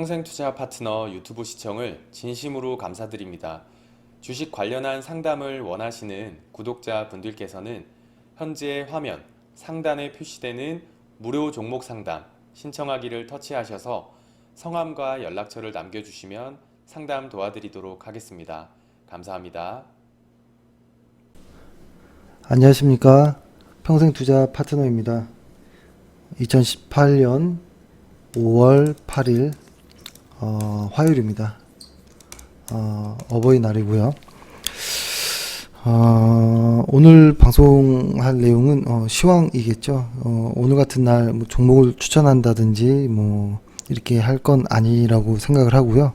평생투자 파트너 유튜브 시청을 진심으로 감사드립니다. 주식 관련한 상담을 원하시는 구독자 분들께서는 현재 화면 상단에 표시되는 무료 종목 상담 신청하기를 터치하셔서 성함과 연락처를 남겨주시면 상담 도와드리도록 하겠습니다. 감사합니다. 안녕하십니까. 평생투자 파트너입니다. 2018년 5월 8일 화요일입니다. 어버이날이고요. 오늘 방송할 내용은 시황이겠죠. 오늘 같은 날 뭐 종목을 추천한다든지 뭐 이렇게 할 건 아니라고 생각을 하고요.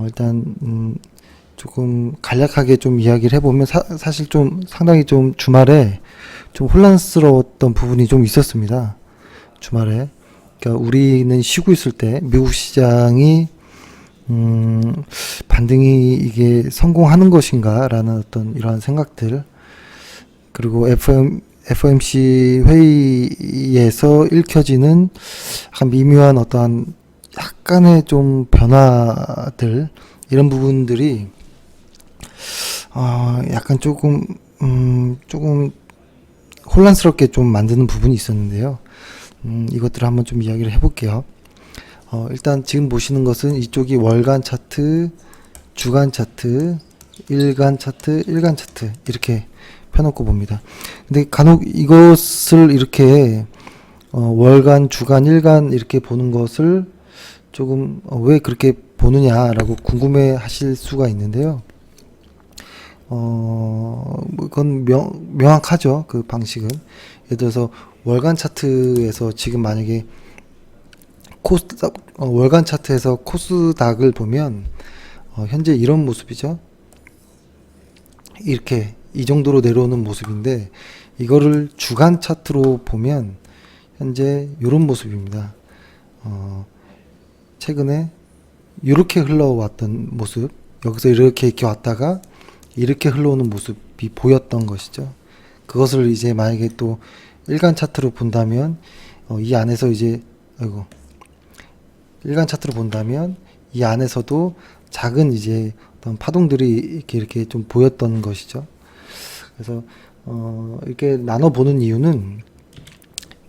일단 조금 간략하게 좀 이야기를 해보면 사실 좀 상당히 좀 주말에 좀 혼란스러웠던 부분이 좀 있었습니다. 주말에. 그러니까 우리는 쉬고 있을 때 미국 시장이 반등이 이게 성공하는 것인가 라는 어떤 이러한 생각들, 그리고 FOMC 회의에서 읽혀지는 약간 미묘한 어떠한 약간의 좀 변화들, 이런 부분들이 약간 조금 혼란스럽게 좀 만드는 부분이 있었는데요. 이것들을 한번 좀 이야기를 해볼게요. 일단 지금 보시는 것은 이쪽이 월간 차트, 주간 차트, 일간 차트, 일간 차트 이렇게 펴놓고 봅니다. 근데 간혹 이것을 이렇게 월간, 주간, 일간 이렇게 보는 것을 조금 왜 그렇게 보느냐라고 궁금해 하실 수가 있는데요. 그건 명확하죠. 그 방식은. 예를 들어서 월간 차트에서 지금 만약에 월간 차트에서 코스닥을 보면 현재 이런 모습이죠. 이렇게 이 정도로 내려오는 모습인데, 이거를 주간 차트로 보면 현재 이런 모습입니다. 최근에 이렇게 흘러왔던 모습, 여기서 이렇게 왔다가 이렇게 흘러오는 모습이 보였던 것이죠. 그것을 이제 만약에 또 일간 차트로 본다면 이 안에서 이제 일간 차트로 본다면 이 안에서도 작은 이제 어떤 파동들이 이렇게 좀 보였던 것이죠. 그래서 이렇게 나눠 보는 이유는,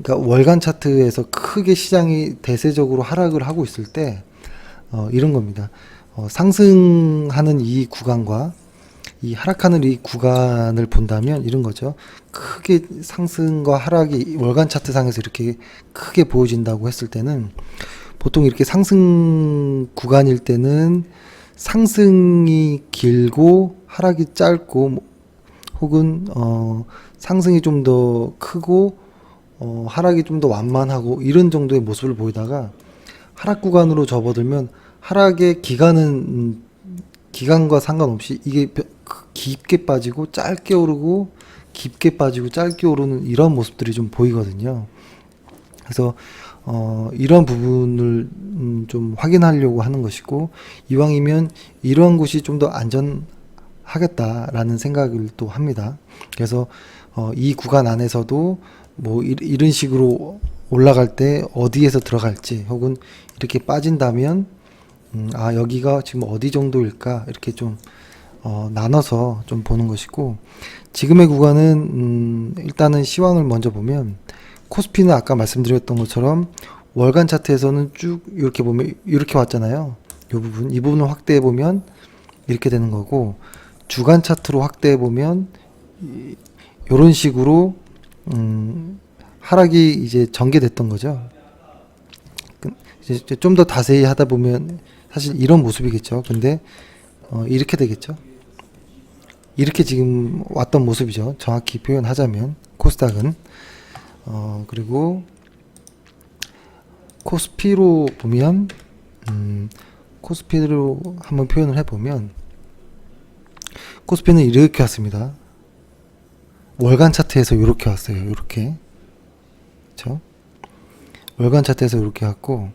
그러니까 월간 차트에서 크게 시장이 대세적으로 하락을 하고 있을 때 이런 겁니다. 상승하는 이 구간과 이 하락하는 이 구간을 본다면 이런 거죠. 크게 상승과 하락이 월간 차트 상에서 이렇게 크게 보여진다고 했을 때는, 보통 이렇게 상승 구간일 때는 상승이 길고 하락이 짧고, 혹은 상승이 좀 더 크고 하락이 좀 더 완만하고 이런 정도의 모습을 보이다가, 하락 구간으로 접어들면 하락의 기간과 상관없이 이게 깊게 빠지고 짧게 오르고 깊게 빠지고 짧게 오르는 이런 모습들이 좀 보이거든요. 그래서 이런 부분을 좀 확인하려고 하는 것이고, 이왕이면 이러한 곳이 좀 더 안전하겠다라는 생각을 또 합니다. 그래서 이 구간 안에서도 뭐 이런 식으로 올라갈 때 어디에서 들어갈지, 혹은 이렇게 빠진다면 여기가 지금 어디 정도일까, 이렇게 좀 나눠서 좀 보는 것이고, 지금의 구간은 일단은 시황을 먼저 보면, 코스피는 아까 말씀드렸던 것처럼 월간 차트에서는 쭉 이렇게 보면 이렇게 왔잖아요. 이 부분을 확대해 보면 이렇게 되는 거고, 주간 차트로 확대해 보면 이런 식으로 하락이 이제 전개됐던 거죠. 이제 좀 더 자세히 하다 보면 사실 이런 모습이겠죠. 근데 이렇게 되겠죠. 이렇게 지금 왔던 모습이죠. 정확히 표현하자면 코스닥은. 그리고 코스피로 보면, 코스피로 한번 표현을 해보면, 코스피는 이렇게 왔습니다. 월간 차트에서 이렇게 왔어요. 이렇게. 그렇죠? 월간 차트에서 이렇게 왔고,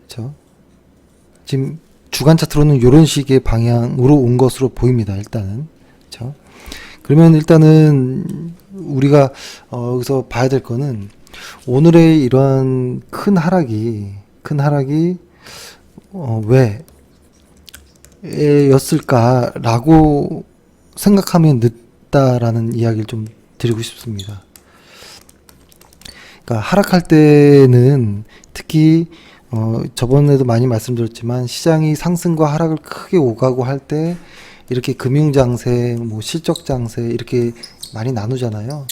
그렇죠? 지금 주간 차트로는 이런 식의 방향으로 온 것으로 보입니다. 일단은. 그렇죠? 그러면 일단은 우리가 여기서 봐야 될 거는, 오늘의 이런 큰 하락이 왜였을까라고 생각하면 늦다라는 이야기를 좀 드리고 싶습니다. 그러니까 하락할 때는 특히 저번에도 많이 말씀드렸지만 시장이 상승과 하락을 크게 오가고 할 때 이렇게 금융장세, 뭐 실적장세 이렇게 많이 나누잖아요.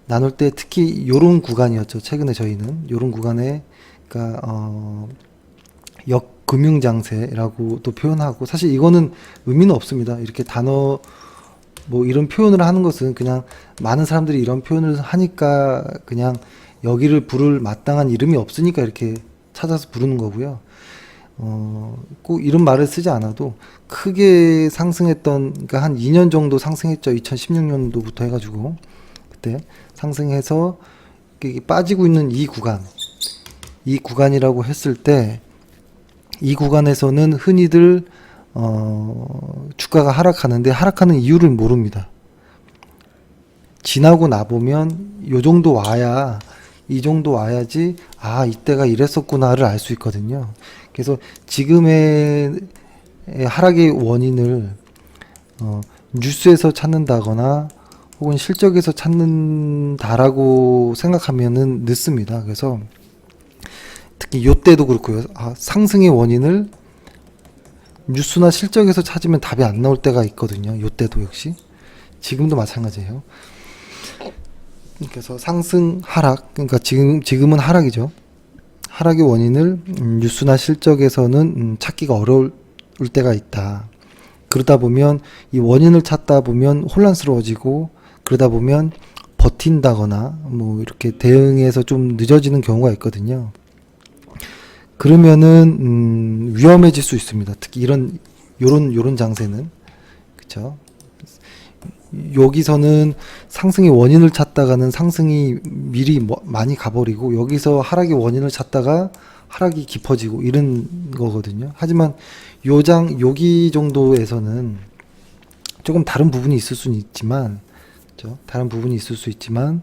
나눌 때 특히 요런 구간이었죠. 최근에 저희는 요런 구간에 그러니까 역금융장세라고도 표현하고 사실 이거는 의미는 없습니다. 이렇게 단어 뭐 이런 표현을 하는 것은 그냥 많은 사람들이 이런 표현을 하니까 그냥 여기를 부를 마땅한 이름이 없으니까 이렇게 찾아서 부르는 거고요. 꼭 이런 말을 쓰지 않아도 크게 상승했던 그러니까 한 2년 정도 상승했죠. 2016년도부터 해가지고 그때 상승해서 빠지고 있는 이 구간이라고 했을 때 이 구간에서는 흔히들 주가가 하락하는데 하락하는 이유를 모릅니다. 지나고 나보면 요 정도 와야 이 정도 와야지 아 이때가 이랬었구나를 알 수 있거든요. 그래서 지금의 하락의 원인을 뉴스에서 찾는다거나 혹은 실적에서 찾는다라고 생각하면은 늦습니다. 그래서 특히 요때도 그렇고요. 상승의 원인을 뉴스나 실적에서 찾으면 답이 안 나올 때가 있거든요. 요때도 역시 지금도 마찬가지예요. 그래서 상승 하락 그러니까 지금은 하락이죠. 하락의 원인을 뉴스나 실적에서는 찾기가 어려울 때가 있다. 그러다 보면 이 원인을 찾다 보면 혼란스러워지고 그러다 보면 버틴다거나 뭐 이렇게 대응해서 좀 늦어지는 경우가 있거든요. 그러면은 위험해질 수 있습니다. 특히 요런 장세는 그렇죠. 여기서는 상승의 원인을 찾다가는 상승이 미리 많이 가버리고 여기서 하락의 원인을 찾다가 하락이 깊어지고 이런 거거든요. 하지만 여기 정도에서는 조금 다른 부분이 있을 수는 있지만 그렇죠? 다른 부분이 있을 수 있지만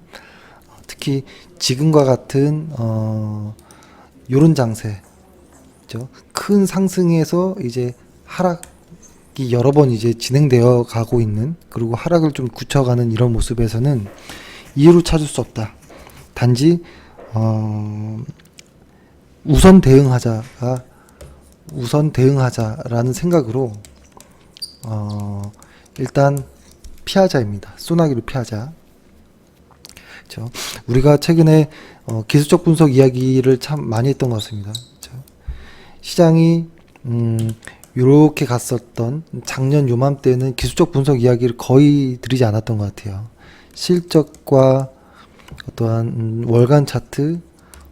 특히 지금과 같은 요런 장세 그렇죠? 큰 상승에서 이제 하락이 여러 번 이제 진행되어 가고 있는 그리고 하락을 좀 굳혀가는 이런 모습에서는 이유를 찾을 수 없다. 단지 우선 대응하자라는 생각으로 일단 피하자입니다. 소나기를 피하자. 그렇죠? 우리가 최근에 기술적 분석 이야기를 참 많이 했던 것 같습니다. 그렇죠? 시장이 요렇게 갔었던 작년 요맘때는 기술적 분석 이야기를 거의 드리지 않았던 것 같아요. 실적과 어떠한 월간 차트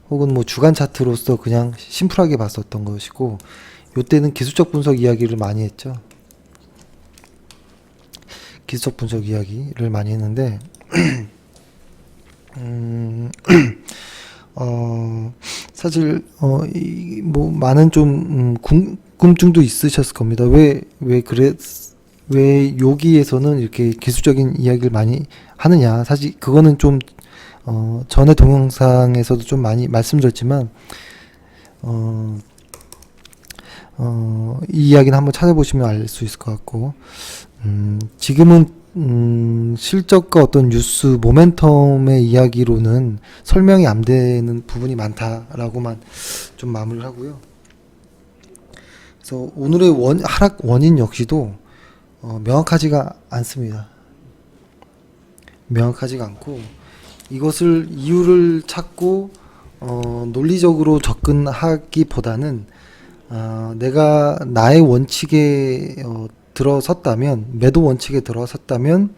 혹은 뭐 주간 차트로서 그냥 심플하게 봤었던 것이고 요때는 기술적 분석 이야기를 많이 했죠. 기술적 분석 이야기를 많이 했는데 사실 뭐 많은 좀 궁금증도 있으셨을 겁니다. 왜 여기에서는 이렇게 기술적인 이야기를 많이 하느냐. 사실 그거는 좀 전에 동영상에서도 좀 많이 말씀드렸지만 이 이야기는 한번 찾아보시면 알 수 있을 것 같고 지금은 실적과 어떤 뉴스 모멘텀의 이야기로는 설명이 안 되는 부분이 많다라고만 좀 마무리를 하고요. 그래서 오늘의 하락 원인 역시도 명확하지가 않습니다. 명확하지가 않고 이것을 이유를 찾고 논리적으로 접근하기보다는 내가 나의 원칙에 들어섰다면 매도 원칙에 들어섰다면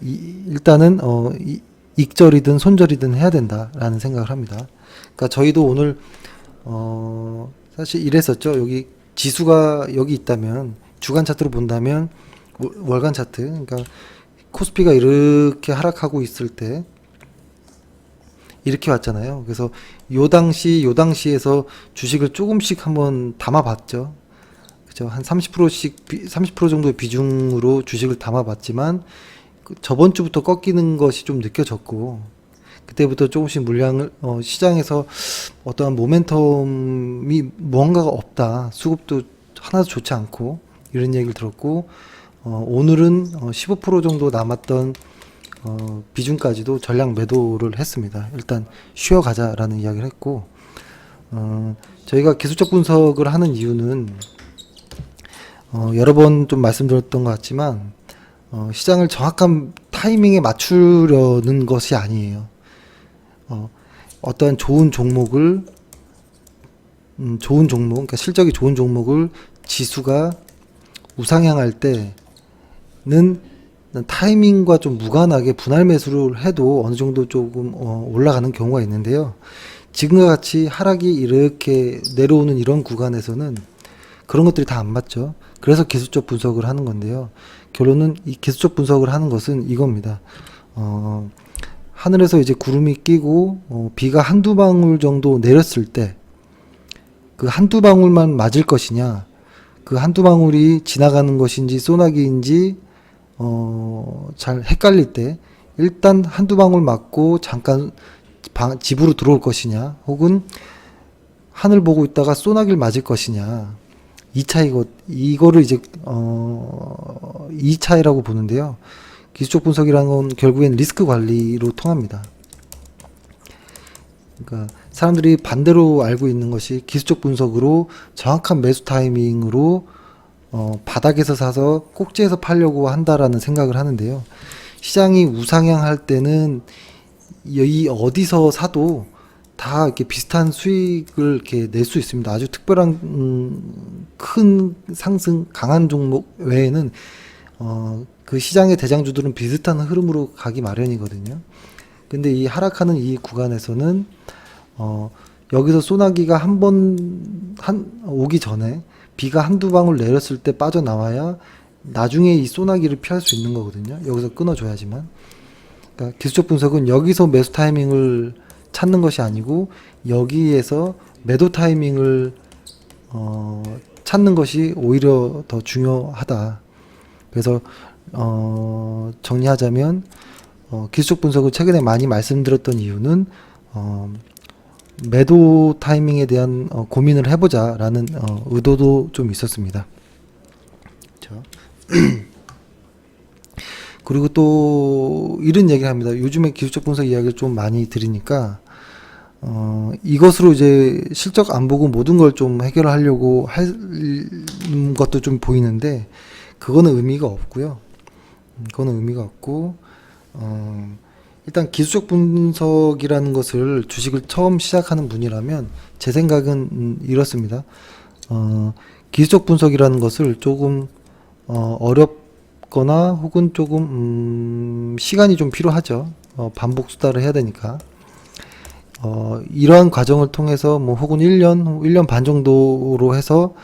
일단은 익절이든 손절이든 해야 된다라는 생각을 합니다. 그러니까 저희도 오늘 사실 이랬었죠. 여기 지수가 여기 있다면 주간 차트로 본다면 월간 차트 그러니까 코스피가 이렇게 하락하고 있을 때 이렇게 왔잖아요. 그래서 요 당시에서 주식을 조금씩 한번 담아봤죠. 그죠? 한 30%씩 30% 정도의 비중으로 주식을 담아봤지만 저번 주부터 꺾이는 것이 좀 느껴졌고 그때부터 조금씩 물량을 시장에서 어떠한 모멘텀이 뭔가가 없다. 수급도 하나도 좋지 않고 이런 얘기를 들었고 오늘은 15% 정도 남았던 비중까지도 전량 매도를 했습니다. 일단 쉬어가자라는 이야기를 했고 저희가 기술적 분석을 하는 이유는 여러 번 좀 말씀드렸던 것 같지만 시장을 정확한 타이밍에 맞추려는 것이 아니에요. 어떠한 좋은 종목을 그러니까 실적이 좋은 종목을 지수가 우상향할 때는 타이밍과 좀 무관하게 분할 매수를 해도 어느 정도 조금 올라가는 경우가 있는데요. 지금과 같이 하락이 이렇게 내려오는 이런 구간에서는 그런 것들이 다 안 맞죠. 그래서 기술적 분석을 하는 건데요. 결론은 이 기술적 분석을 하는 것은 이겁니다. 하늘에서 이제 구름이 끼고 비가 한두 방울 정도 내렸을 때 그 한두 방울만 맞을 것이냐, 그 한두 방울이 지나가는 것인지 소나기인지 잘 헷갈릴 때 일단 한두 방울 맞고 잠깐 집으로 들어올 것이냐, 혹은 하늘 보고 있다가 소나기를 맞을 것이냐, 이 차이고, 이거를 이제 이 차이라고 보는데요. 기술적 분석이라는 건 결국엔 리스크 관리로 통합니다. 그러니까 사람들이 반대로 알고 있는 것이 기술적 분석으로 정확한 매수 타이밍으로 바닥에서 사서 꼭지에서 팔려고 한다라는 생각을 하는데요. 시장이 우상향할 때는 이 어디서 사도 다 이렇게 비슷한 수익을 이렇게 낼 수 있습니다. 아주 특별한 큰 상승 강한 종목 외에는 그 시장의 대장주들은 비슷한 흐름으로 가기 마련이거든요. 근데 이 하락하는 이 구간에서는 여기서 소나기가 한 번 오기 전에 비가 한두 방울 내렸을 때 빠져나와야 나중에 이 소나기를 피할 수 있는 거거든요. 여기서 끊어줘야지만. 그러니까 기술적 분석은 여기서 매수 타이밍을 찾는 것이 아니고 여기에서 매도 타이밍을 찾는 것이 오히려 더 중요하다. 그래서 정리하자면 기술적 분석을 최근에 많이 말씀드렸던 이유는 매도 타이밍에 대한 고민을 해보자라는 의도도 좀 있었습니다. 그렇죠? 그리고 또 이런 얘기를 합니다. 요즘에 기술적 분석 이야기를 좀 많이 드리니까 이것으로 이제 실적 안 보고 모든 걸 좀 해결하려고 하는 것도 좀 보이는데 그거는 의미가 없고요. 그거는 의미가 없고 일단 기술적 분석이라는 것을 주식을 처음 시작하는 분이라면 제 생각은 이렇습니다. 기술적 분석이라는 것을 조금 어렵거나 혹은 조금 시간이 좀 필요하죠. 반복 수달을 해야 되니까. 이러한 과정을 통해서 뭐 혹은 1년 반 정도로 해서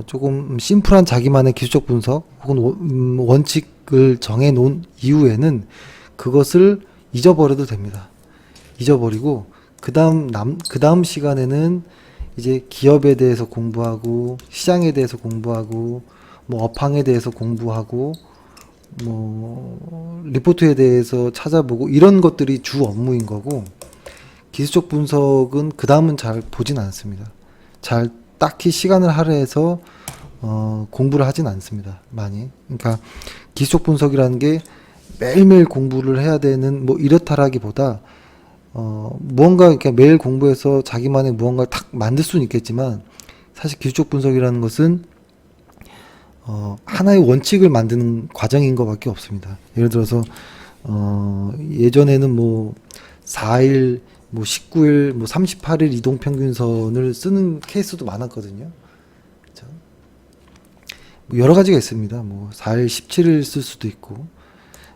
조금 심플한 자기만의 기술적 분석 혹은 원칙을 정해 놓은 이후에는 그것을 잊어버려도 됩니다. 잊어버리고 그 다음 시간에는 이제 기업에 대해서 공부하고 시장에 대해서 공부하고 뭐 업황에 대해서 공부하고 뭐 리포트에 대해서 찾아보고 이런 것들이 주 업무인 거고 기술적 분석은 그 다음은 잘 보진 않습니다. 잘 딱히 시간을 할애해서 공부를 하진 않습니다. 많이. 그러니까 기술적 분석이라는 게 매일매일 공부를 해야 되는 뭐 이렇다라기보다 무언가 이렇게 매일 공부해서 자기만의 무언가를 탁 만들 수는 있겠지만 사실 기술적 분석이라는 것은 하나의 원칙을 만드는 과정인 것밖에 없습니다. 예를 들어서 예전에는 뭐 4일, 뭐 19일, 뭐 38일 이동평균선을 쓰는 케이스도 많았거든요. 그렇죠? 뭐 여러 가지가 있습니다. 뭐 4일, 17일 쓸 수도 있고.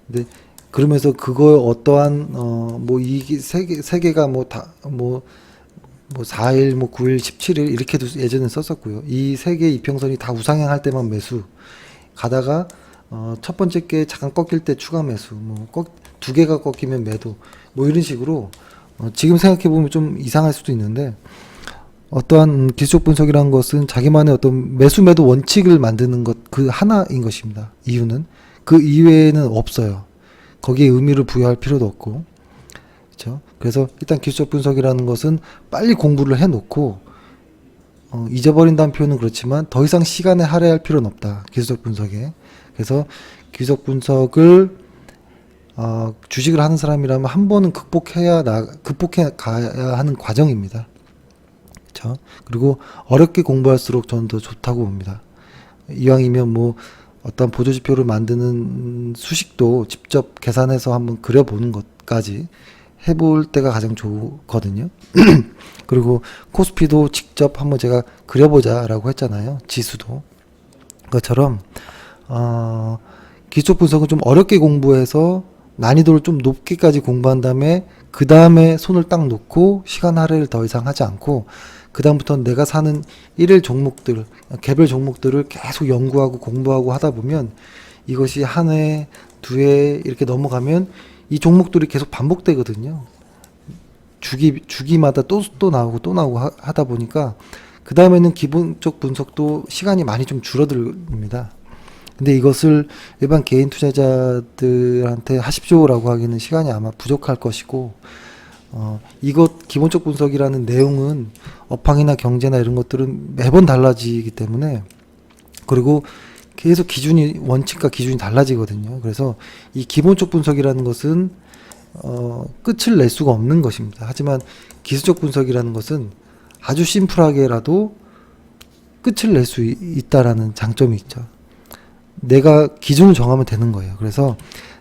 근데 그러면서 그거 어떠한 뭐 이게 세 개가 뭐 다 뭐 4일, 뭐 9일, 17일 이렇게도 예전에 썼었고요. 이 세 개의 이평선이 다 우상향할 때만 매수 가다가 첫 번째 게 잠깐 꺾일 때 추가 매수, 뭐 두 개가 꺾이면 매도, 뭐 이런 식으로 지금 생각해 보면 좀 이상할 수도 있는데 어떠한 기술적 분석이라는 것은 자기만의 어떤 매수 매도 원칙을 만드는 것 그 하나인 것입니다. 이유는 그 이외에는 없어요. 거기에 의미를 부여할 필요도 없고, 그렇죠? 그래서 일단 기술적 분석이라는 것은 빨리 공부를 해놓고 잊어버린다는 표현은 그렇지만 더 이상 시간에 할애할 필요는 없다. 기술적 분석에. 그래서 기술적 분석을 주식을 하는 사람이라면 한 번은 극복해 가야 하는 과정입니다. 그렇죠? 그리고 어렵게 공부할수록 저는 더 좋다고 봅니다. 이왕이면 뭐 어떤 보조지표를 만드는 수식도 직접 계산해서 한번 그려보는 것까지 해볼 때가 가장 좋거든요. 그리고 코스피도 직접 한번 제가 그려보자 라고 했잖아요. 지수도. 그것처럼 기초 분석은 좀 어렵게 공부해서 난이도를 좀 높게까지 공부한 다음에 그 다음에 손을 딱 놓고 시간 할애를 더 이상 하지 않고 그 다음부터는 내가 사는 일일 종목들, 개별 종목들을 계속 연구하고 공부하고 하다 보면 이것이 한 해, 두 해 이렇게 넘어가면 이 종목들이 계속 반복되거든요. 주기마다 또 나오고 하다 보니까 그 다음에는 기본적 분석도 시간이 많이 좀 줄어듭니다. 근데 이것을 일반 개인 투자자들한테 하십시오라고 하기는 시간이 아마 부족할 것이고, 이것 기본적 분석이라는 내용은 업황이나 경제나 이런 것들은 매번 달라지기 때문에, 그리고 계속 원칙과 기준이 달라지거든요. 그래서 이 기본적 분석이라는 것은 끝을 낼 수가 없는 것입니다. 하지만 기술적 분석이라는 것은 아주 심플하게라도 끝을 낼 수 있다라는 장점이 있죠. 내가 기준을 정하면 되는 거예요. 그래서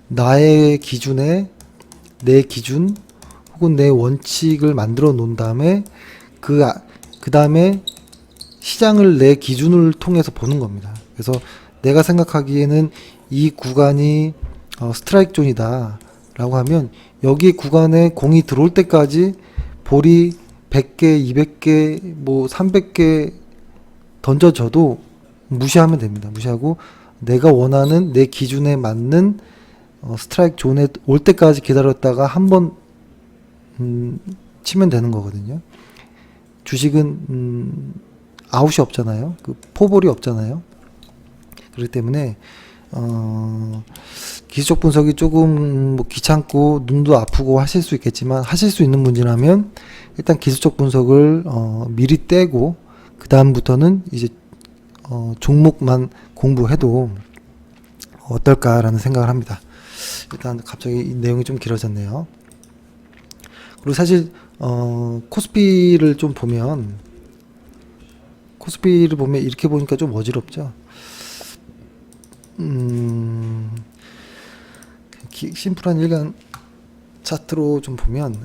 나의 기준에 내 기준 혹은 내 원칙을 만들어 놓은 다음에 그 다음에 시장을 내 기준을 통해서 보는 겁니다. 그래서 내가 생각하기에는 이 구간이 스트라이크 존이다 라고 하면 여기 구간에 공이 들어올 때까지 볼이 100개, 200개, 뭐 300개 던져져도 무시하면 됩니다. 무시하고 내가 원하는 내 기준에 맞는 스트라이크 존에 올 때까지 기다렸다가 한번 치면 되는 거거든요. 주식은 아웃이 없잖아요. 그 포볼이 없잖아요. 그렇기 때문에 기술적 분석이 조금 뭐 귀찮고 눈도 아프고 하실 수 있겠지만 하실 수 있는 분이라면 일단 기술적 분석을 미리 떼고 그 다음부터는 이제 종목만 공부해도 어떨까라는 생각을 합니다. 일단 갑자기 이 내용이 좀 길어졌네요. 그리고 사실 코스피를 보면 이렇게 보니까 좀 어지럽죠. 심플한 일간 차트로 좀 보면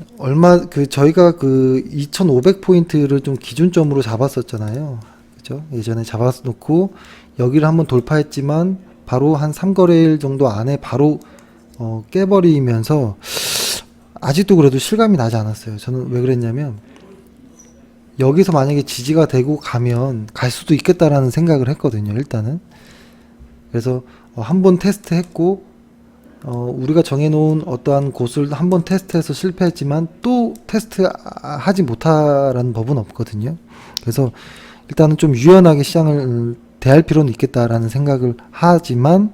저희가 2,500포인트를 좀 기준점으로 잡았었잖아요. 그죠? 예전에 잡아놓고 여기를 한번 돌파했지만 바로 한 3거래일 정도 안에 바로 깨버리면서 아직도 그래도 실감이 나지 않았어요. 저는 왜 그랬냐면 여기서 만약에 지지가 되고 가면 갈 수도 있겠다라는 생각을 했거든요. 일단은. 그래서 한번 테스트했고 우리가 정해놓은 어떠한 곳을 한번 테스트해서 실패했지만 또 테스트하지 못하라는 법은 없거든요. 그래서 일단은 좀 유연하게 시장을 대할 필요는 있겠다라는 생각을 하지만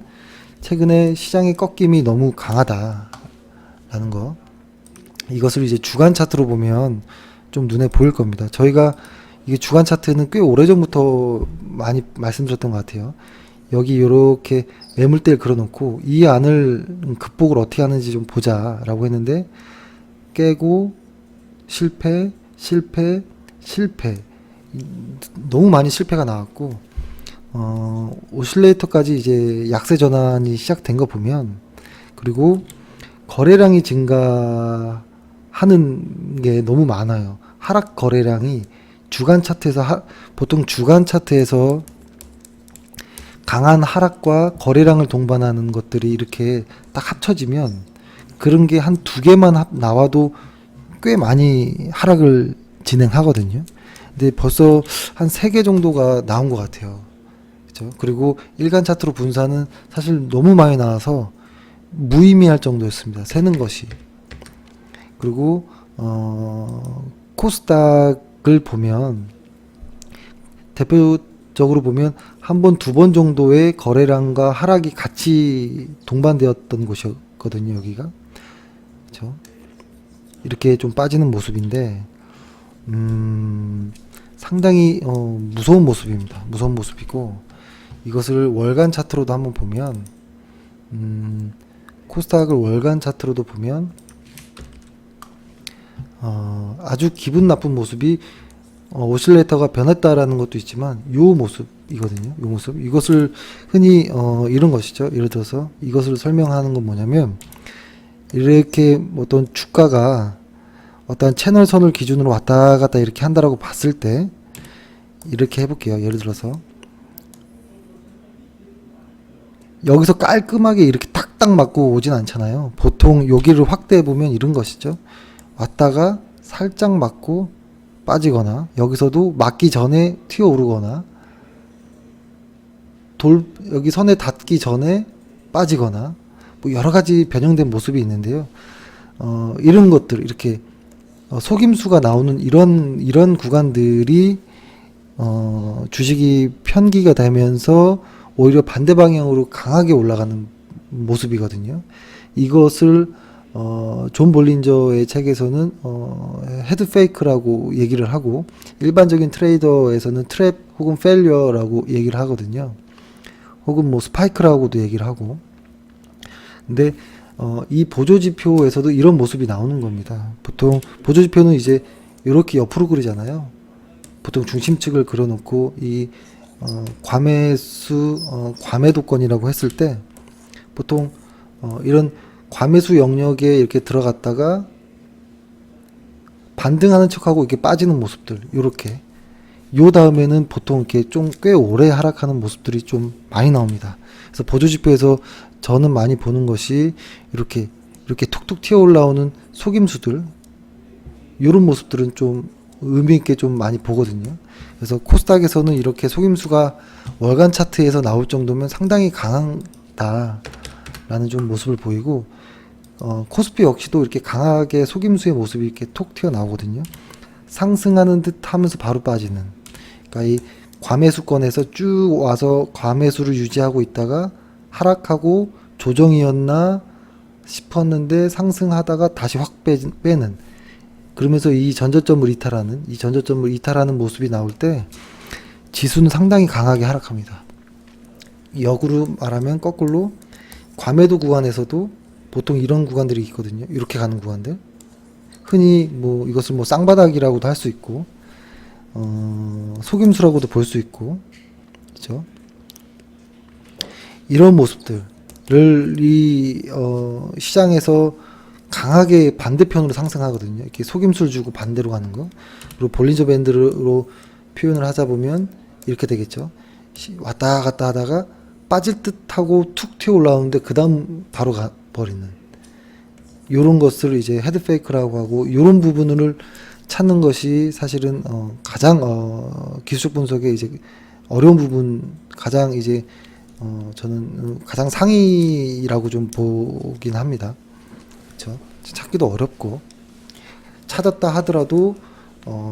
최근에 시장의 꺾임이 너무 강하다라는 거, 이것을 이제 주간 차트로 보면 좀 눈에 보일 겁니다. 저희가 이게 주간 차트는 꽤 오래전부터 많이 말씀드렸던 것 같아요. 여기 이렇게 매물대를 그려놓고 이 안을 극복을 어떻게 하는지 좀 보자 라고 했는데 깨고 실패 너무 많이 실패가 나왔고 오실레이터까지 이제 약세 전환이 시작된 거 보면, 그리고 거래량이 증가하는 게 너무 많아요. 하락 거래량이 주간 차트에서 보통 주간 차트에서 강한 하락과 거래량을 동반하는 것들이 이렇게 딱 합쳐지면 그런 게 한 두 개만 나와도 꽤 많이 하락을 진행하거든요. 근데 벌써 한 3개 정도가 나온 것 같아요. 그죠? 그리고 일간 차트로 분산은 사실 너무 많이 나와서 무의미할 정도였습니다. 세는 것이. 그리고 코스닥을 보면 대표적으로 보면 한 번, 두 번 정도의 거래량과 하락이 같이 동반되었던 곳이었거든요, 여기가. 그렇죠? 이렇게 좀 빠지는 모습인데 상당히 무서운 모습입니다. 무서운 모습이고 이것을 월간 차트로도 한번 보면 코스닥을 월간 차트로도 보면 아주 기분 나쁜 모습이 오실레이터가 변했다라는 것도 있지만 요 모습이거든요. 요 모습 이것을 흔히 이런 것이죠. 예를 들어서 이것을 설명하는 건 뭐냐면 이렇게 어떤 주가가 어떤 채널선을 기준으로 왔다 갔다 이렇게 한다라고 봤을 때 이렇게 해볼게요. 예를 들어서 여기서 깔끔하게 이렇게 탁딱 맞고 오진 않잖아요. 보통 여기를 확대해 보면 이런 것이죠. 왔다가 살짝 맞고 빠지거나 여기서도 맞기 전에 튀어오르거나 여기 선에 닿기 전에 빠지거나 뭐 여러 가지 변형된 모습이 있는데요. 이런 것들 이렇게 속임수가 나오는 이런 구간들이 주식이 편기가 되면서 오히려 반대 방향으로 강하게 올라가는 모습이거든요. 이것을 존 볼린저의 책에서는 헤드 페이크라고 얘기를 하고 일반적인 트레이더에서는 트랩 혹은 페일리어라고 얘기를 하거든요. 혹은 뭐 스파이크라고도 얘기를 하고. 근데 이 보조지표에서도 이런 모습이 나오는 겁니다. 보통 보조지표는 이제 이렇게 옆으로 그리잖아요. 보통 중심축을 그려놓고 이 과매도권이라고 했을 때 보통 이런 과매수 영역에 이렇게 들어갔다가 반등하는 척하고 이렇게 빠지는 모습들 이렇게 요 다음에는 보통 이렇게 좀 꽤 오래 하락하는 모습들이 좀 많이 나옵니다. 그래서 보조지표에서 저는 많이 보는 것이 이렇게 툭툭 튀어 올라오는 속임수들 이런 모습들은 좀 의미 있게 좀 많이 보거든요. 그래서 코스닥에서는 이렇게 속임수가 월간 차트에서 나올 정도면 상당히 강하다라는 좀 모습을 보이고 코스피 역시도 이렇게 강하게 속임수의 모습이 이렇게 톡 튀어나오거든요. 상승하는 듯 하면서 바로 빠지는. 그러니까 이 과매수권에서 쭉 와서 과매수를 유지하고 있다가 하락하고 조정이었나 싶었는데 상승하다가 다시 확 빼는. 그러면서 이 전저점을 이탈하는 모습이 나올 때 지수는 상당히 강하게 하락합니다. 역으로 말하면 거꾸로 과매도 구간에서도 보통 이런 구간들이 있거든요. 이렇게 가는 구간들. 흔히 뭐 이것을 뭐 쌍바닥이라고도 할 수 있고, 속임수라고도 볼 수 있고, 그죠? 이런 모습들을 시장에서 강하게 반대편으로 상승하거든요. 이렇게 속임수를 주고 반대로 가는 거. 그리고 볼린저 밴드로 표현을 하자 보면 이렇게 되겠죠. 왔다 갔다 하다가 빠질 듯 하고 툭 튀어 올라오는데 그 다음 바로 가 버리는 요런 것을 이제 헤드 페이크라고 하고 요런 부분을 찾는 것이 사실은 가장 기술적 분석의 이제 어려운 부분 가장 이제 저는 가장 상위라고 좀 보긴 합니다. 그렇죠? 찾기도 어렵고 찾았다 하더라도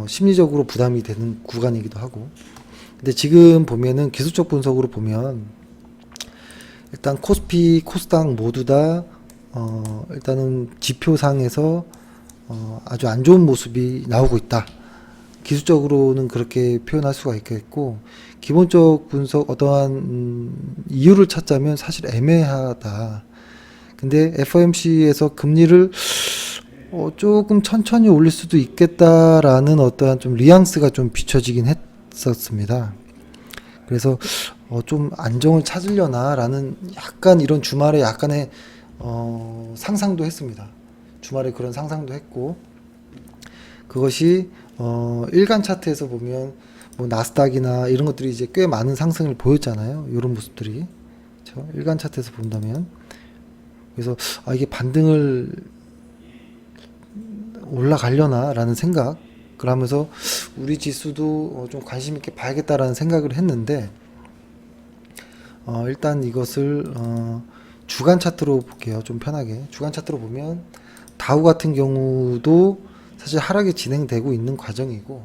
심리적으로 부담이 되는 구간이기도 하고. 근데 지금 보면은 기술적 분석으로 보면 일단 코스피, 코스닥 모두 다 일단은 지표상에서 아주 안 좋은 모습이 나오고 있다. 기술적으로는 그렇게 표현할 수가 있겠고, 기본적 분석 어떠한 이유를 찾자면 사실 애매하다. 근데 FOMC에서 금리를 조금 천천히 올릴 수도 있겠다라는 어떠한 좀 뉘앙스가 좀 비춰지긴 했었습니다. 그래서 좀 안정을 찾으려나라는 약간 이런 주말에 약간의 상상도 했습니다. 주말에 그런 상상도 했고, 그것이 일간 차트에서 보면 뭐 나스닥이나 이런 것들이 이제 꽤 많은 상승을 보였잖아요. 이런 모습들이. 그렇죠? 일간 차트에서 본다면. 그래서 이게 반등을 올라가려나라는 생각을 하면서 우리 지수도 좀 관심 있게 봐야겠다라는 생각을 했는데, 일단 이것을 주간 차트로 볼게요. 좀 편하게. 주간 차트로 보면 다우 같은 경우도 사실 하락이 진행되고 있는 과정이고,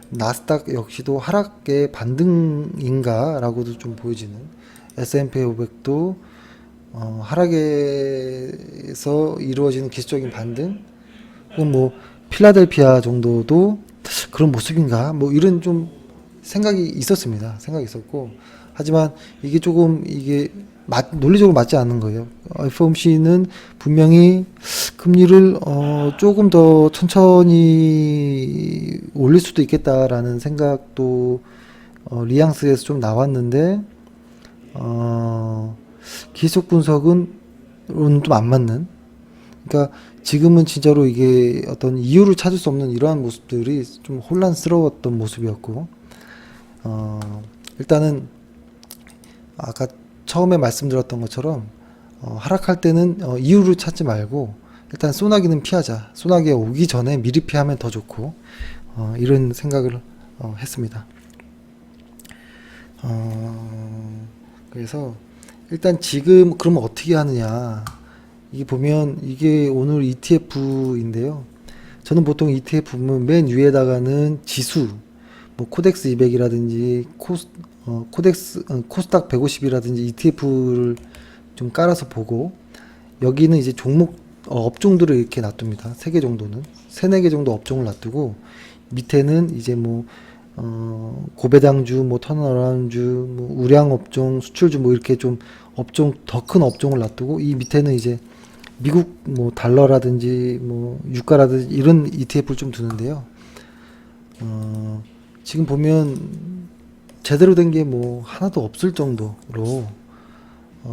나스닥 역시도 하락의 반등인가라고도 좀 보여지는, S&P 500도 하락에서 이루어지는 기술적인 반등, 혹은 뭐 필라델피아 정도도 그런 모습인가? 뭐 이런 좀 생각이 있었습니다. 생각이 있었고, 하지만 이게 조금 이게 논리적으로 맞지 않는 거예요. FOMC는 분명히 금리를 조금 더 천천히 올릴 수도 있겠다라는 생각도 리앙스에서 좀 나왔는데, 기술적 분석은 좀 안 맞는. 그러니까 지금은 진짜로 이게 어떤 이유를 찾을 수 없는 이러한 모습들이 좀 혼란스러웠던 모습이었고, 일단은 아까 처음에 말씀드렸던 것처럼 하락할 때는 이유를 찾지 말고 일단 소나기는 피하자. 소나기가 오기 전에 미리 피하면 더 좋고, 이런 생각을 했습니다. 그래서 일단 지금 그러면 어떻게 하느냐. 이게 보면 이게 오늘 ETF인데요. 저는 보통 ETF 보면 맨 위에다가는 지수, 뭐 코덱스 200이라든지 코스닥 150이라든지 ETF를 좀 깔아서 보고, 여기는 이제 종목 업종들을 이렇게 놔둡니다. 3개 정도는 3, 4개 정도 업종을 놔두고, 밑에는 이제 뭐 고배당주, 뭐 턴어라운드, 뭐 우량 업종, 수출주 뭐 이렇게 좀 업종 더 큰 업종을 놔두고, 이 밑에는 이제 미국 뭐 달러라든지 뭐 유가라든지 이런 ETF를 좀 두는데요. 지금 보면 제대로 된 게 뭐 하나도 없을 정도로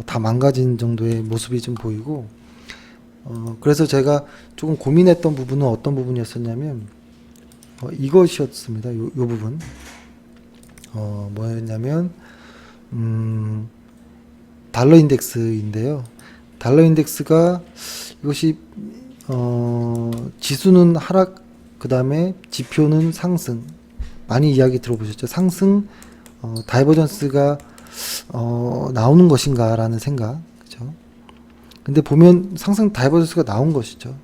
다 망가진 정도의 모습이 좀 보이고, 그래서 제가 조금 고민했던 부분은 어떤 부분이었었냐면 이것이었습니다. 요 부분. 뭐였냐면 달러 인덱스인데요. 달러 인덱스가 이것이 지수는 하락, 그 다음에 지표는 상승. 많이 이야기 들어보셨죠? 상승, 다이버전스가 나오는 것인가라는 생각, 그죠? 근데 보면 상승 다이버전스가 나온 것이죠.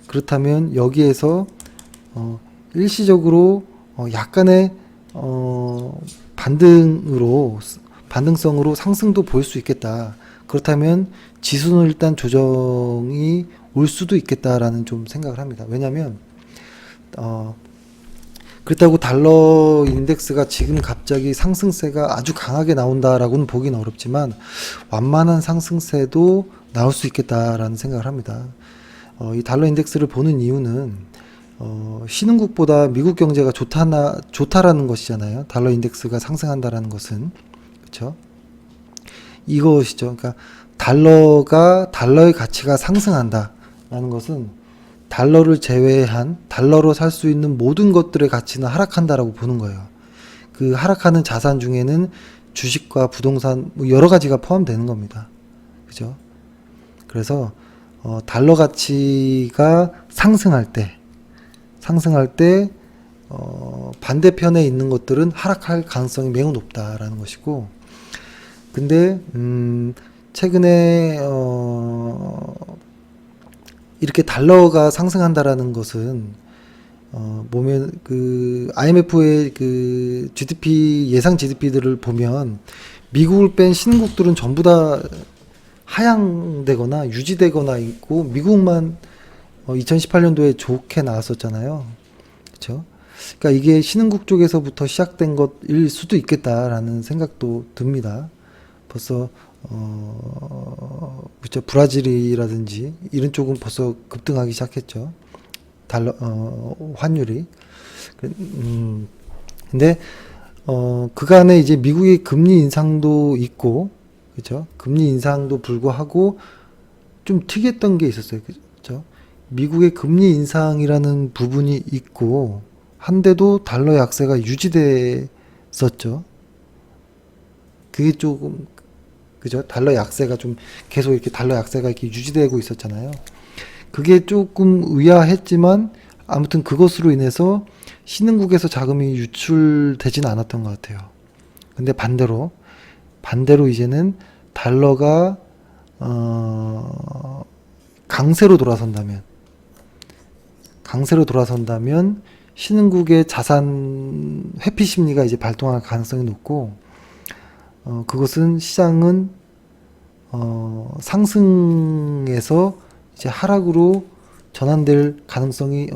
그렇다면 여기에서 일시적으로 약간의 반등성으로 상승도 보일 수 있겠다. 그렇다면 지수는 일단 조정이 올 수도 있겠다라는 좀 생각을 합니다. 왜냐하면 그렇다고 달러 인덱스가 지금 갑자기 상승세가 아주 강하게 나온다라고는 보기는 어렵지만 완만한 상승세도 나올 수 있겠다라는 생각을 합니다. 이 달러 인덱스를 보는 이유는 신흥국보다 미국 경제가 좋다라는 것이잖아요. 달러 인덱스가 상승한다라는 것은, 그렇죠? 이것이죠. 그러니까 달러의 가치가 상승한다라는 것은 달러를 제외한 달러로 살 수 있는 모든 것들의 가치는 하락한다라고 보는 거예요. 그 하락하는 자산 중에는 주식과 부동산 뭐 여러 가지가 포함되는 겁니다. 그죠? 그래서 달러 가치가 상승할 때 반대편에 있는 것들은 하락할 가능성이 매우 높다라는 것이고, 근데 최근에 이렇게 달러가 상승한다라는 것은 보면 그 IMF의 그 GDP 예상 GDP들을 보면 미국을 뺀 신흥국들은 전부 다 하향되거나 유지되거나 있고, 미국만 2018년도에 좋게 나왔었잖아요. 그렇죠? 그러니까 이게 신흥국 쪽에서부터 시작된 것일 수도 있겠다라는 생각도 듭니다. 벌써 그렇죠. 브라질이라든지 이런 쪽은 벌써 급등하기 시작했죠. 달러 환율이. 근데 그간에 이제 미국의 금리 인상도 있고, 그렇죠. 금리 인상도 불구하고 좀 특이했던 게 있었어요. 그렇죠. 미국의 금리 인상이라는 부분이 있고 한데도 달러 약세가 유지됐었죠. 그게 조금, 그죠? 달러 약세가 좀 계속 이렇게 달러 약세가 이렇게 유지되고 있었잖아요. 그게 조금 의아했지만 아무튼 그것으로 인해서 신흥국에서 자금이 유출되지는 않았던 것 같아요. 근데 반대로 이제는 달러가 강세로 돌아선다면 신흥국의 자산 회피 심리가 이제 발동할 가능성이 높고, 그것은 시장은 상승에서 이제 하락으로 전환될 가능성이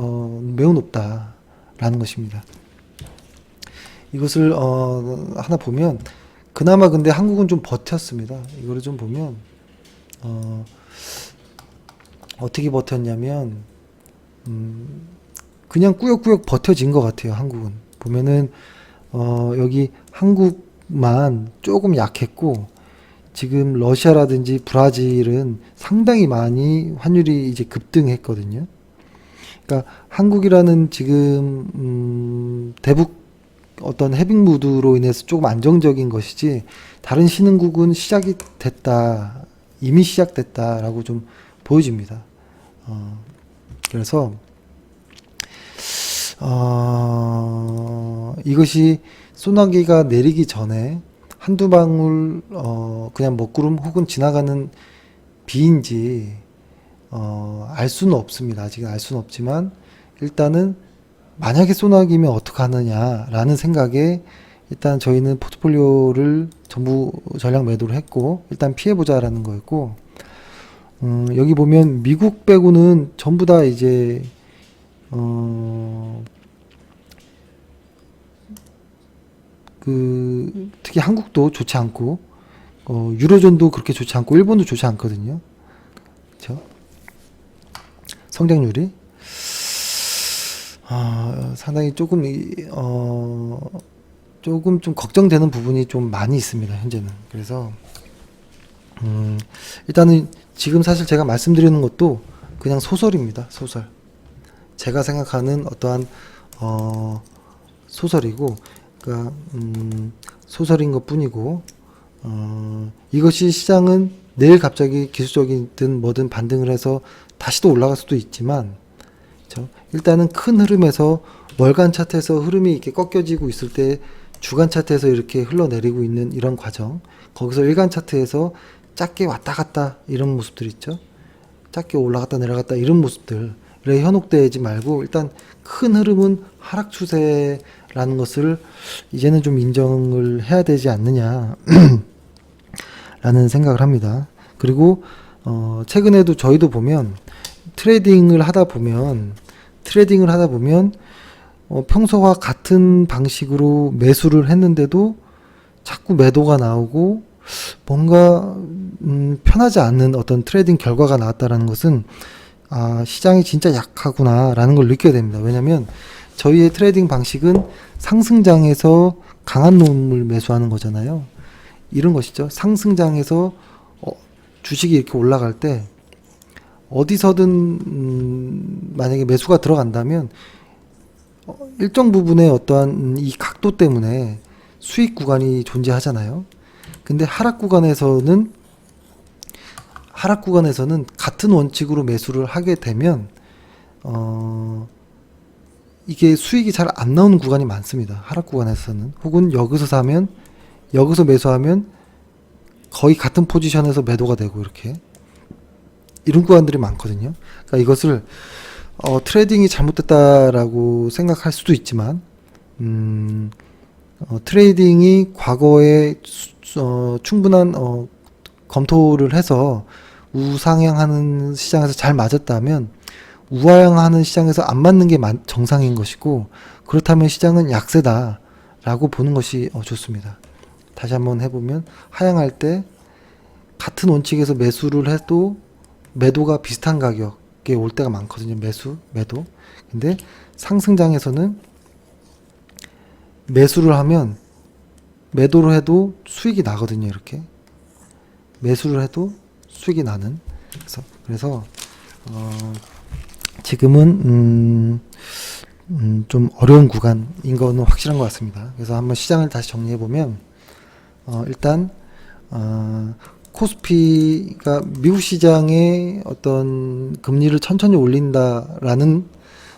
매우 높다라는 것입니다. 이것을 하나 보면 그나마 근데 한국은 좀 버텼습니다. 이거를 좀 보면 어떻게 버텼냐면 그냥 꾸역꾸역 버텨진 것 같아요. 한국은 보면은 여기 한국만 조금 약했고 지금 러시아라든지 브라질은 상당히 많이 환율이 이제 급등했거든요. 그러니까 한국이라는 지금 대북 어떤 해빙 무드로 인해서 조금 안정적인 것이지 다른 신흥국은 시작이 됐다, 이미 시작됐다라고 좀 보여집니다. 그래서 이것이 소나기가 내리기 전에 한두 방울 그냥 먹구름 혹은 지나가는 비인지 알 수는 없습니다. 아직은 알 수는 없지만 일단은 만약에 소나기면 어떡하느냐라는 생각에 일단 저희는 포트폴리오를 전부 전량 매도를 했고 일단 피해보자라는 거였고 여기 보면 미국 빼고는 전부 다 이제 특히 한국도 좋지 않고 유로존도 그렇게 좋지 않고 일본도 좋지 않거든요. 그렇죠? 성장률이 상당히 조금 조금 좀 걱정되는 부분이 좀 많이 있습니다. 현재는. 그래서 일단은 지금 사실 제가 말씀드리는 것도 그냥 소설입니다. 소설. 제가 생각하는 어떠한 소설이고, 그러니까 소설인 것뿐이고, 이것이 시장은 내일 갑자기 기술적이든 뭐든 반등을 해서 다시 또 올라갈 수도 있지만, 그렇죠? 일단은 큰 흐름에서 월간 차트에서 흐름이 이렇게 꺾여지고 있을 때 주간 차트에서 이렇게 흘러내리고 있는 이런 과정, 거기서 일간 차트에서 작게 왔다 갔다 이런 모습들 있죠. 작게 올라갔다 내려갔다 이런 모습들에 현혹되지 말고 일단 큰 흐름은 하락 추세라는 것을 이제는 좀 인정을 해야 되지 않느냐 라는 생각을 합니다. 그리고 최근에도 저희도 보면 트레이딩을 하다 보면 평소와 같은 방식으로 매수를 했는데도 자꾸 매도가 나오고 뭔가 편하지 않는 어떤 트레이딩 결과가 나왔다라는 것은 시장이 진짜 약하구나라는 걸 느껴야 됩니다. 왜냐하면 저희의 트레이딩 방식은 상승장에서 강한 놈을 매수하는 거잖아요. 이런 것이죠. 상승장에서 주식이 이렇게 올라갈 때 어디서든 만약에 매수가 들어간다면 일정 부분의 어떠한 이 각도 때문에 수익 구간이 존재하잖아요. 근데 하락 구간에서는 같은 원칙으로 매수를 하게 되면 이게 수익이 잘 안 나오는 구간이 많습니다. 하락 구간에서는. 혹은 여기서 매수하면 거의 같은 포지션에서 매도가 되고 이런 구간들이 많거든요. 그러니까 이것을 트레이딩이 잘못됐다라고 생각할 수도 있지만 트레이딩이 과거에 충분한 검토를 해서 우상향하는 시장에서 잘 맞았다면 우하향하는 시장에서 안 맞는 게 정상인 것이고, 그렇다면 시장은 약세다라고 보는 것이 좋습니다. 다시 한번 해보면 하향할 때 같은 원칙에서 매수를 해도 매도가 비슷한 가격에 올 때가 많거든요. 매도. 근데 상승장에서는 매수를 하면 매도를 해도 수익이 나거든요. 이렇게 매수를 해도 수익이 나는. 그래서 지금은 좀 어려운 구간인 거는 확실한 것 같습니다. 그래서 한번 시장을 다시 정리해 보면 일단 코스피가 미국 시장의 어떤 금리를 천천히 올린다라는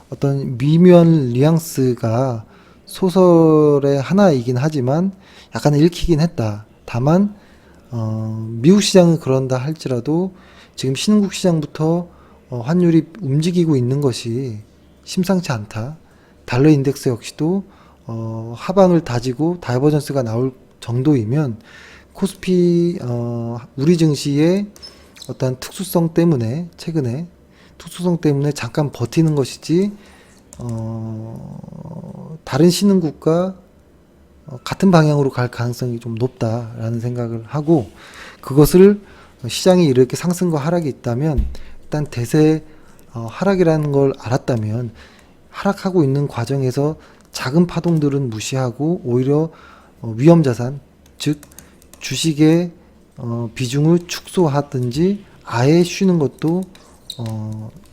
어떤 미묘한 뉘앙스가 소설의 하나이긴 하지만 약간 읽히긴 했다. 다만 미국 시장은 그런다 할지라도 지금 신흥국 시장부터 환율이 움직이고 있는 것이 심상치 않다. 달러 인덱스 역시도 하방을 다지고 다이버전스가 나올 정도이면 코스피 우리 증시의 어떤 특수성 때문에 최근에 특수성 때문에 잠깐 버티는 것이지 다른 신흥국가 같은 방향으로 갈 가능성이 좀 높다라는 생각을 하고, 그것을 시장이 이렇게 상승과 하락이 있다면 일단 대세 하락이라는 걸 알았다면 하락하고 있는 과정에서 작은 파동들은 무시하고 오히려 위험 자산, 즉 주식의 비중을 축소하든지 아예 쉬는 것도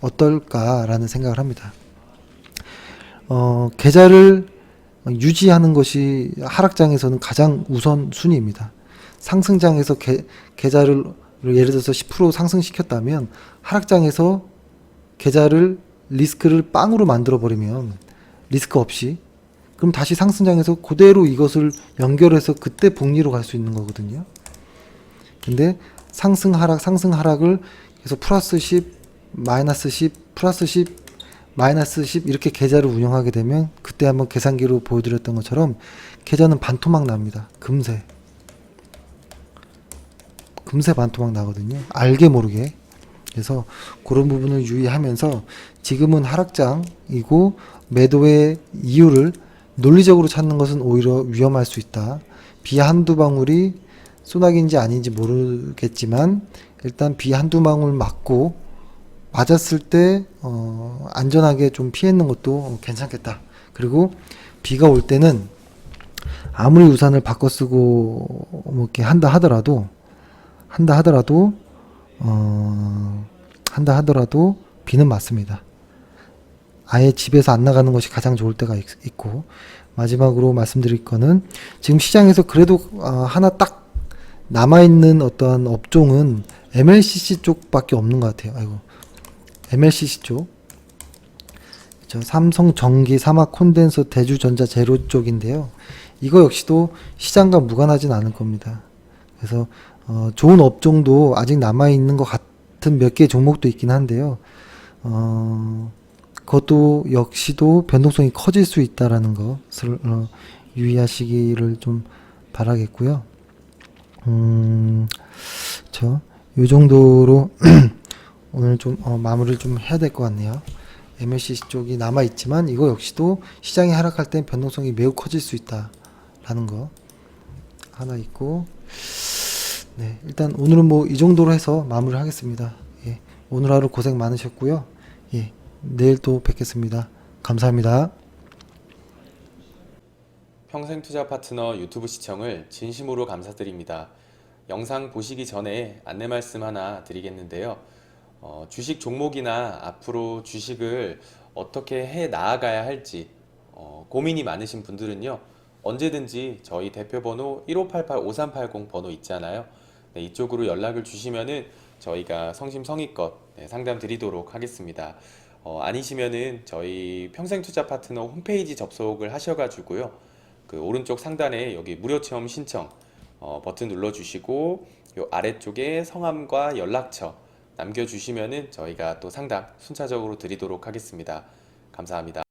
어떨까라는 생각을 합니다. 계좌를 유지하는 것이 하락장에서는 가장 우선 순위입니다. 상승장에서 계좌를 예를 들어서 10% 상승시켰다면 하락장에서 계좌를 리스크를 빵으로 만들어 버리면 리스크 없이, 그럼 다시 상승장에서 그대로 이것을 연결해서 그때 복리로 갈 수 있는 거거든요. 근데 상승 하락을 계속 플러스 10, 마이너스 10, 플러스 10, 마이너스 10 이렇게 계좌를 운영하게 되면 그때 한번 계산기로 보여드렸던 것처럼 계좌는 반토막 납니다. 금세 반토막 나거든요. 알게 모르게. 그래서 그런 부분을 유의하면서 지금은 하락장이고 매도의 이유를 논리적으로 찾는 것은 오히려 위험할 수 있다. 비 한두 방울이 소나기인지 아닌지 모르겠지만 일단 비 한두 방울 맞았을 때 안전하게 좀 피했는 것도 괜찮겠다. 그리고 비가 올 때는 아무리 우산을 바꿔 쓰고 뭐 이렇게 한다 하더라도 비는 맞습니다. 아예 집에서 안 나가는 것이 가장 좋을 때가 있고, 마지막으로 말씀드릴 거는 지금 시장에서 그래도 하나 딱 남아있는 어떠한 업종은 MLCC 쪽밖에 없는 것 같아요. 아이고, MLCC 쪽. 삼성 전기, 사막 콘덴서, 대주전자 제로 쪽인데요. 이거 역시도 시장과 무관하진 않을 겁니다. 그래서 좋은 업종도 아직 남아있는 것 같은 몇 개의 종목도 있긴 한데요. 그것도 역시도 변동성이 커질 수 있다라는 것을 유의하시기를 좀 바라겠고요. 요 정도로 오늘 좀 마무리를 좀 해야 될 것 같네요. MLCC 쪽이 남아있지만 이거 역시도 시장이 하락할 땐 변동성이 매우 커질 수 있다라는 거 하나 있고, 네, 일단 오늘은 뭐 이 정도로 해서 마무리를 하겠습니다. 예, 오늘 하루 고생 많으셨고요. 예, 내일 또 뵙겠습니다. 감사합니다. 평생투자 파트너 유튜브 시청을 진심으로 감사드립니다. 영상 보시기 전에 안내 말씀 하나 드리겠는데요. 주식 종목이나 앞으로 주식을 어떻게 해 나아가야 할지 고민이 많으신 분들은요, 언제든지 저희 대표번호 1588-5380 번호 있잖아요. 네, 이쪽으로 연락을 주시면은 저희가 성심성의껏 상담 드리도록 하겠습니다. 아니시면은 저희 평생투자 파트너 홈페이지 접속을 하셔가지고요, 그 오른쪽 상단에 여기 무료 체험 신청 버튼 눌러주시고 요 아래쪽에 성함과 연락처 남겨주시면은 저희가 또 상담 순차적으로 드리도록 하겠습니다. 감사합니다.